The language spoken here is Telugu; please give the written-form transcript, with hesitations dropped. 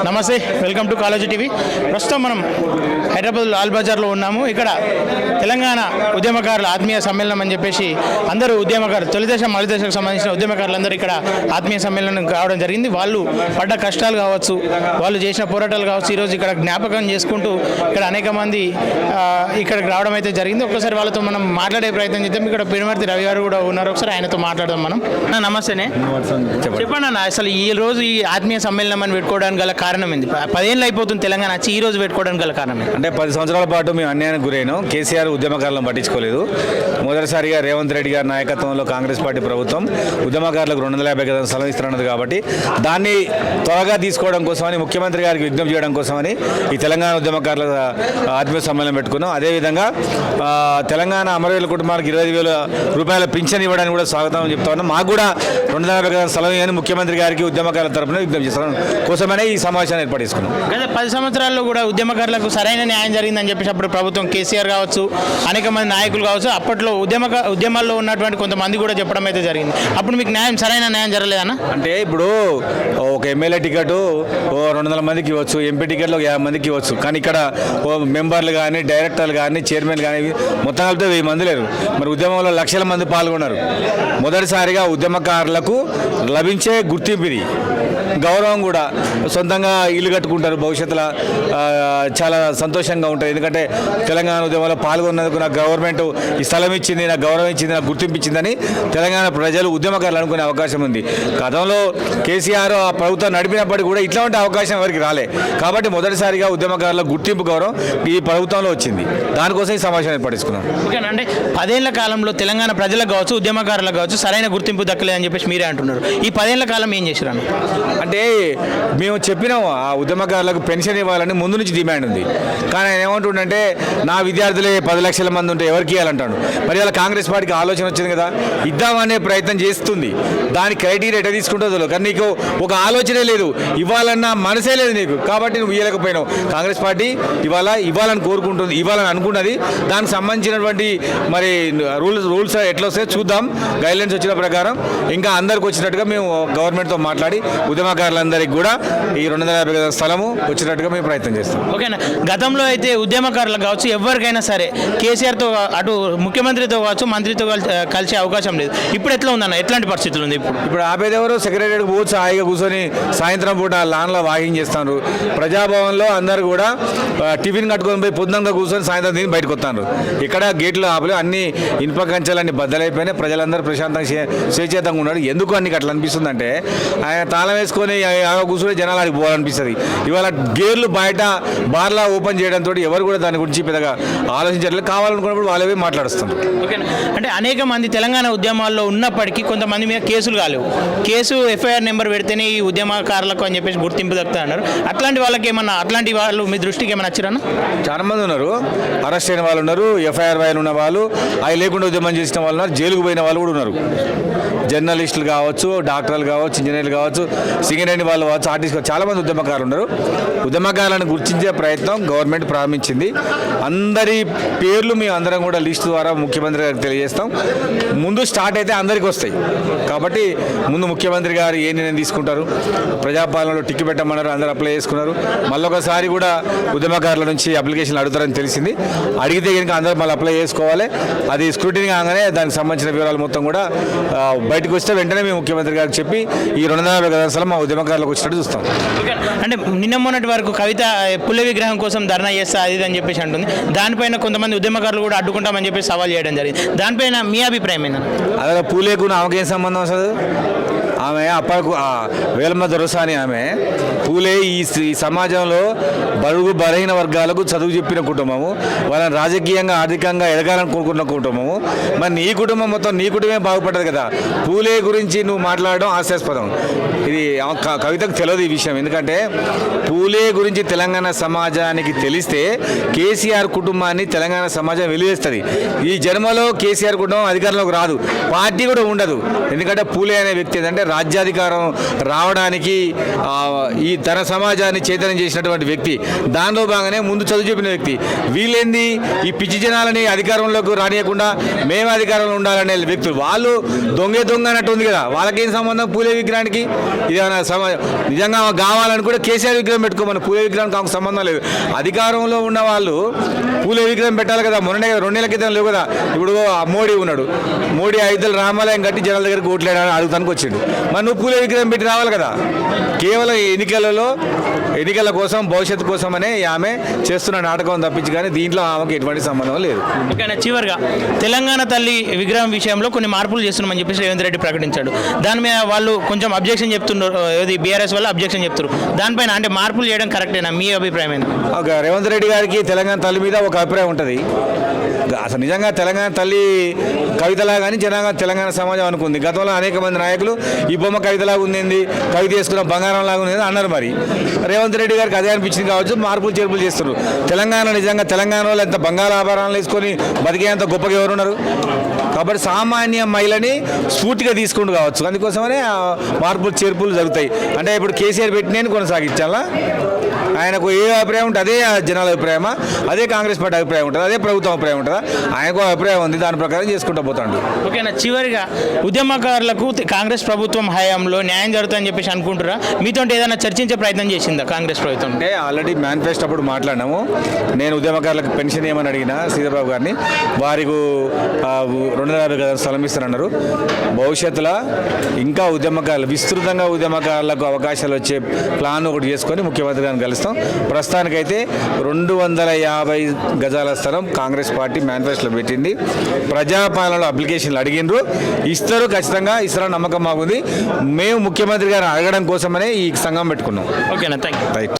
నమస్తే, వెల్కమ్ టు కాలేజీ టీవీ. ప్రస్తుతం మనం హైదరాబాద్ లాల్ బజార్లో ఉన్నాము. ఇక్కడ తెలంగాణ ఉద్యమకారుల ఆత్మీయ సమ్మేళనం అని చెప్పేసి అందరూ ఉద్యమకారులు తొలిదశ మలిదశకు సంబంధించిన ఉద్యమకారులందరూ ఇక్కడ ఆత్మీయ సమ్మేళనం కావడం జరిగింది. వాళ్ళు పడ్డ కష్టాలు కావచ్చు, వాళ్ళు చేసిన పోరాటాలు కావచ్చు, ఈరోజు ఇక్కడ జ్ఞాపకం చేసుకుంటూ ఇక్కడ అనేక మంది ఇక్కడికి రావడం అయితే జరిగింది. ఒక్కసారి వాళ్ళతో మనం మాట్లాడే ప్రయత్నం చేద్దాం. ఇక్కడ పినమర్తి రవి గారు కూడా ఉన్నారు, ఒకసారి ఆయనతో మాట్లాడదాం మనం. నమస్తేనే, చెప్పండి అన్న, అసలు ఈ రోజు ఈ ఆత్మీయ సమ్మేళనం అని పెట్టుకోవడానికి గల కారణం ఏంది? 10 ఏళ్ళు అయిపోతుంది తెలంగాణ వచ్చి, ఈ రోజు పెట్టుకోవడానికి గల కారణం అంటే 10 సంవత్సరాల పాటు మేము అన్యాయానికి గురైనాం. కేసీఆర్ ఉద్యమకారులను పట్టించుకోలేదు. మొదటిసారిగా రేవంత్ రెడ్డి గారి నాయకత్వంలో కాంగ్రెస్ పార్టీ ప్రభుత్వం ఉద్యమకారులకు 250 గజాల స్థలం ఇస్తున్నది కాబట్టి దాన్ని త్వరగా తీసుకోవడం కోసమని, ముఖ్యమంత్రి గారికి విజ్ఞప్తి చేయడం కోసమని ఈ తెలంగాణ ఉద్యమకారుల ఆత్మీయ సమ్మేళనం పెట్టుకున్నాం. అదేవిధంగా తెలంగాణ అమరవీరుల కుటుంబానికి 25,000 రూపాయల పింఛన్ ఇవ్వడానికి కూడా స్వాగతం చెప్తా ఉన్నాం. మాకు కూడా 250 గజాల స్థలం అని ముఖ్యమంత్రి గారికి ఉద్యమకారుల తరఫున విజ్ఞప్తి చేస్తాం కోసమనే ఈ సమావేశాన్ని ఏర్పాటు చేసుకున్నాం. గత 10 సంవత్సరాల్లో కూడా ఉద్యమకారులకు సరైన న్యాయం జరిగిందని చెప్పేసి అప్పుడు ప్రభుత్వం కేసీఆర్ కావచ్చు, అనేక మంది నాయకులు కావచ్చు, అప్పట్లో ఉద్యమాల్లో ఉన్నటువంటి కొంతమంది కూడా చెప్పడం అయితే జరిగింది. అప్పుడు మీకు సరైన న్యాయం జరగలేదన్న? అంటే ఇప్పుడు ఒక ఎమ్మెల్యే టికెట్ 200 మందికి ఇవ్వచ్చు, ఎంపీ టికెట్లు 50 మందికి ఇవ్వచ్చు. కానీ ఇక్కడ మెంబర్లు కానీ, డైరెక్టర్లు కానీ, చైర్మన్ కానీ మొత్తం కలిపితే 1000 మంది లేరు. మరి ఉద్యమంలో లక్షల మంది పాల్గొన్నారు. మొదటిసారిగా ఉద్యమకారులకు లభించే గుర్తింపు ఇది. గౌరవం కూడా, సొంతంగా ఇల్లు కట్టుకుంటారు, భవిష్యత్తులో చాలా సంతోషంగా ఉంటుంది. ఎందుకంటే తెలంగాణ ఉద్యమంలో పాల్గొన్నందుకు నాకు గవర్నమెంట్ ఈ స్థలం ఇచ్చింది, నాకు గౌరవం ఇచ్చింది, నాకు గుర్తింపు ఇచ్చిందని తెలంగాణ ప్రజలు ఉద్యమకారులు అనుకునే అవకాశం ఉంది. గతంలో కేసీఆర్ ఆ ప్రభుత్వం నడిపినప్పటికీ కూడా ఇట్లాంటి అవకాశం ఎవరికి రాలే. కాబట్టి మొదటిసారిగా ఉద్యమకారుల గుర్తింపు గౌరవం ఈ ప్రభుత్వంలో వచ్చింది. దానికోసం ఈ సమావేశం ఏర్పడుచుకున్నాం. అంటే 10 ఏళ్ల కాలంలో తెలంగాణ ప్రజలకు కావచ్చు, ఉద్యమకారులకు కావచ్చు సరైన గుర్తింపు దక్కలేదని చెప్పేసి మీరే అంటున్నారు. ఈ 10 ఏళ్ల కాలం ఏం చేశారు? అంటే మేము చెప్పినాం ఆ ఉద్యమకారులకు పెన్షన్ ఇవ్వాలని ముందు నుంచి డిమాండ్ ఉంది. కానీ ఆయన ఏమంటుండంటే నా విద్యార్థులే 10 లక్షల మంది ఉంటే ఎవరికి ఇవ్వాలంటాడు. మరి అలా కాంగ్రెస్ పార్టీకి ఆలోచన వచ్చింది కదా, ఇద్దామనే ప్రయత్నం చేస్తుంది. దాని క్రైటీరియా ఎట్లా తీసుకుంటుందో, కానీ నీకు ఒక ఆలోచనే లేదు, ఇవ్వాలన్న మనసే లేదు నీకు, కాబట్టి నువ్వు ఇవ్వలేకపోయినావు. కాంగ్రెస్ పార్టీ ఇవ్వాలని కోరుకుంటుంది, ఇవ్వాలని అనుకున్నది. దానికి సంబంధించినటువంటి మరి రూల్స్ ఎట్లా వస్తాయో చూద్దాం. గైడ్లైన్స్ వచ్చిన ప్రకారం ఇంకా అందరికి వచ్చినట్టుగా మేము గవర్నమెంట్తో మాట్లాడి ఉద్యమకారులందరికీ కూడా ఈ 250 గజాల స్థలము వచ్చినట్టుగా మేము ప్రయత్నం చేస్తాం. ఓకేనా? గతంలో అయితే ఉద్యమకారులు కావచ్చు, ఎవరికైనా సరే కేసీఆర్తో అటు ముఖ్యమంత్రితో కావచ్చు, మంత్రితో కలిసే అవకాశం లేదు. ఇప్పుడు ఎట్లా ఉందన్న? ఎట్లాంటి పరిస్థితులు ఉంది ఇప్పుడు? ఆపేది ఎవరు? సెక్రటరీకి పోవచ్చు, హాయిగా కూర్చొని సాయంత్రం పూట లాన్లో వాకింగ్ చేస్తారు. ప్రజాభవన్లో అందరూ కూడా టిఫిన్ కట్టుకొని పోయి పొద్దునంగా కూర్చొని సాయంత్రం తిని బయటకు వస్తారు. ఇక్కడ గేట్లు ఆపలే, అన్ని ఇనుప కంచెలన్నీ బద్దలైపోయినాయి. ప్రజలందరూ ప్రశాంతంగా స్వేచ్ఛేతంగా ఉన్నాడు. ఎందుకు అన్ని అట్లా అనిపిస్తుంది అంటే, ఆయన తాళం వేసుకొని కూర్చొని జనాలు ఆడికి పోవాలనిపిస్తుంది. ఇవాళ గేర్లు బయట బార్లా ఓపెన్ చేయడంతో ఎవరు కూడా దాని గురించి పెద్దగా ఆలోచించట్లేదు. కావాలనుకున్నప్పుడు వాళ్ళే మాట్లాడుస్తున్నారు. ఓకేనా? అంటే అనేక మంది తెలంగాణ ఉద్యమాల్లో ఉన్నప్పటికీ కొంతమంది మీద కేసులు కాలేవు. ఎఫ్ఐఆర్ నెంబర్ పెడితేనే ఈ ఉద్యమకారులకు అని చెప్పేసి గుర్తింపు దక్కుతా అన్నారు. అట్లాంటి వాళ్ళకి ఏమన్నా, అట్లాంటి వాళ్ళు మీ దృష్టికి ఏమైనా వచ్చారన్నా? చాలా మంది ఉన్నారు, అరెస్ట్ అయిన వాళ్ళు ఉన్నారు, ఎఫ్ఐఆర్ వైన్ ఉన్న వాళ్ళు, అవి లేకుండా ఉద్యమం చేసిన వాళ్ళు ఉన్నారు, జైలుకు పోయిన వాళ్ళు కూడా ఉన్నారు. జర్నలిస్టులు కావచ్చు, డాక్టర్లు కావచ్చు, ఇంజనీర్లు కావచ్చు, సింగరేణి వాళ్ళు కావచ్చు, ఆర్టిస్ట్ చాలా మంది ఉద్యమకారులు ఉన్నారు. ఉద్యమకారులను గుర్తించే ప్రయత్నం గవర్నమెంట్ ప్రారంభించింది. అందరి పేర్లు మేము అందరం కూడా లిస్టు ద్వారా ముఖ్యమంత్రి గారికి తెలియజేస్తాం. ముందు స్టార్ట్ అయితే అందరికీ వస్తాయి. కాబట్టి ముందు ముఖ్యమంత్రి గారు ఏ నిర్ణయం తీసుకుంటారు, ప్రజాపాలనలో టిక్కి పెట్టమన్నారు, అందరూ అప్లై చేసుకున్నారు. మళ్ళీ ఒకసారి కూడా ఉద్యమకారుల నుంచి అప్లికేషన్లు అడుగుతారని తెలిసింది. అడిగితే కనుక అందరూ మళ్ళీ అప్లై చేసుకోవాలి. అది స్క్రూటినీ కాగానే దానికి సంబంధించిన వివరాలు మొత్తం కూడా బయటకు వస్తే వెంటనే మేము ముఖ్యమంత్రి గారికి చెప్పి ఈ 250 గజాల స్థలం మా ఉద్యమకారులకు వచ్చినట్టు చూస్తాం. అంటే నిన్న మొన్నటి వరకు కవిత పుల్ల విగ్రహం కోసం ధర్నా చేస్తా అది అని చెప్పేసి అంటుంది. దానిపైన కొంతమంది ఉద్యమకారులు కూడా అడ్డుకుంటామని చెప్పి సవాల్ చేయడం జరిగింది. దానిపైన మీ అభిప్రాయం ఏంటన్నా? అదే పూలేకు ఆమెకేం సంబంధం అసలు? ఆమె అప్పకు వేలమ్మ దొరసాని ఆమె. పూలే ఈ సమాజంలో బడుగు బలహీన వర్గాలకు చదువు చెప్పిన కుటుంబము, వాళ్ళని రాజకీయంగా ఆర్థికంగా ఎదగాలని కోరుకున్న కుటుంబము. మరి నీ కుటుంబం మొత్తం నీ కుటుంబమే బాగుపడ్డది కదా. పూలే గురించి నువ్వు మాట్లాడడం హాస్యాస్పదం. ఇది కవితకు తెలియదు ఈ విషయం. ఎందుకంటే పూలే గురించి తెలంగాణ సమాజానికి తెలిస్తే కేసీఆర్ కుటుంబాన్ని తెలంగాణ సమాజం వెలివేస్తుంది. ఈ జన్మలో కేసీఆర్ కుటుంబం అధికారంలోకి రాదు, పార్టీ కూడా ఉండదు. ఎందుకంటే పూలే అనే వ్యక్తి ఏంటంటే రాజ్యాధికారం రావడానికి ఈ తన సమాజాన్ని చైతన్యం చేసినటువంటి వ్యక్తి. దానిలో భాగంగానే ముందు చదువు చెప్పిన వ్యక్తి. వీళ్ళేంది ఈ పిచ్చి జనాలని అధికారంలోకి రానియకుండా మేము అధికారంలో ఉండాలనే వ్యక్తులు. వాళ్ళు దొంగ అన్నట్టు ఉంది కదా, వాళ్ళకేం సంబంధం పూలే విగ్రహానికి? ఇదేమైనా నిజంగా కావాలని కూడా కేసీఆర్ విగ్రహం పెట్టుకోమని, పూలే విగ్రహానికి ఆమెకు సంబంధం లేదు. అధికారంలో ఉన్న వాళ్ళు పూలే విగ్రహం పెట్టాలి కదా. మొన్ననే కదా, 2 నెలల క్రితం లేవు కదా. ఇప్పుడు మోడీ ఉన్నాడు, మోడీ 5 రామాలయం కట్టి జనాల దగ్గరికి ఓట్లేడని అడుగుతానికి వచ్చిండు. మరి నువ్వు పూలే విగ్రహం పెట్టి రావాలి కదా. కేవలం ఎన్నికల కోసం, భవిష్యత్తు కోసమనే ఆమె చేస్తున్న నాటకం తప్పించి కానీ దీంట్లో ఆమెకు ఎటువంటి సంబంధం లేదు. ఓకేనా, చివరిగా తెలంగాణ తల్లి విగ్రహం విషయంలో కొన్ని మార్పులు చేస్తున్నామని చెప్పేసి రేవంత్ రెడ్డి ప్రకటించాడు. దాని మీద వాళ్ళు కొంచెం అబ్జెక్షన్ చెప్తున్నారు, ఇది బీఆర్ఎస్ వల్ల అబ్జెక్షన్ చెప్తున్నారు. దానిపైన అంటే మార్పులు చేయడం కరెక్టేనా? మీ అభిప్రాయం ఏంటి? రేవంత్ రెడ్డి గారికి తెలంగాణ తల్లి మీద ఒక అభిప్రాయం ఉంటుంది. అసలు నిజంగా తెలంగాణ తల్లి కవితలా కానీ తెలంగాణ సమాజం అనుకుంది. గతంలో అనేక మంది నాయకులు ఈ బొమ్మ కవితలాగా ఉంది, కవిత వేసుకున్న బంగారం లాగా ఉంది అన్నారు. మరి రేవంత్ రెడ్డి గారికి అదే అనిపించింది కావచ్చు, మార్పులు చేర్పులు చేస్తున్నారు. నిజంగా తెలంగాణ వాళ్ళు ఎంత బంగాళ ఆభరణాలు వేసుకొని బతికేంత గొప్పగా ఎవరున్నారు? కాబట్టి సామాన్య మహిళని స్ఫూర్తిగా తీసుకుంటూ కావచ్చు. అందుకోసమనే మార్పులు చేర్పులు జరుగుతాయి. అంటే ఇప్పుడు కేసీఆర్ పెట్టిన కొనసాగించాలా? ఆయనకు ఏ అభిప్రాయం ఉంటుంది అదే జనాల అభిప్రాయమా, అదే కాంగ్రెస్ పార్టీ అభిప్రాయం ఉంటుంది, అదే ప్రభుత్వం అభిప్రాయం ఉంటుందా? ఆయనకు అభిప్రాయం ఉంది, దాని ప్రకారం చేసుకుంటూ పోతాడు. ఓకేనా, చివరిగా ఉద్యమకారులకు కాంగ్రెస్ ప్రభుత్వం హయాంలో న్యాయం జరుగుతుందని చెప్పేసి అనుకుంటారా? మీతో ఏదైనా చర్చించే ప్రయత్నం చేసిందా కాంగ్రెస్ ప్రభుత్వం? అంటే ఆల్రెడీ మేనిఫెస్టో అప్పుడు మాట్లాడినాము. నేను ఉద్యమకారులకు పెన్షన్ ఏమని అడిగినా సీతాబాబు గారిని, వారికి 250 గజాల స్థలం ఇస్తారన్నారు. భవిష్యత్తులో ఇంకా విస్తృతంగా ఉద్యమకారులకు అవకాశాలు వచ్చే ప్లాన్ ఒకటి చేసుకొని ముఖ్యమంత్రి గారిని కలుస్తాం. ప్రస్తుతానికైతే 250 గజాల స్థలం కాంగ్రెస్ పార్టీ మేనిఫెస్టోలో పెట్టింది. ప్రజాపాలనలో అప్లికేషన్లు అడిగినరు, ఇస్తారు, ఖచ్చితంగా ఇస్తారని నమ్మకం మాకుంది. మేము ముఖ్యమంత్రి గారిని అడగడం కోసమనే ఈ సంఘం పెట్టుకున్నాం. ఓకేనా, థ్యాంక్ యూ. రైట్.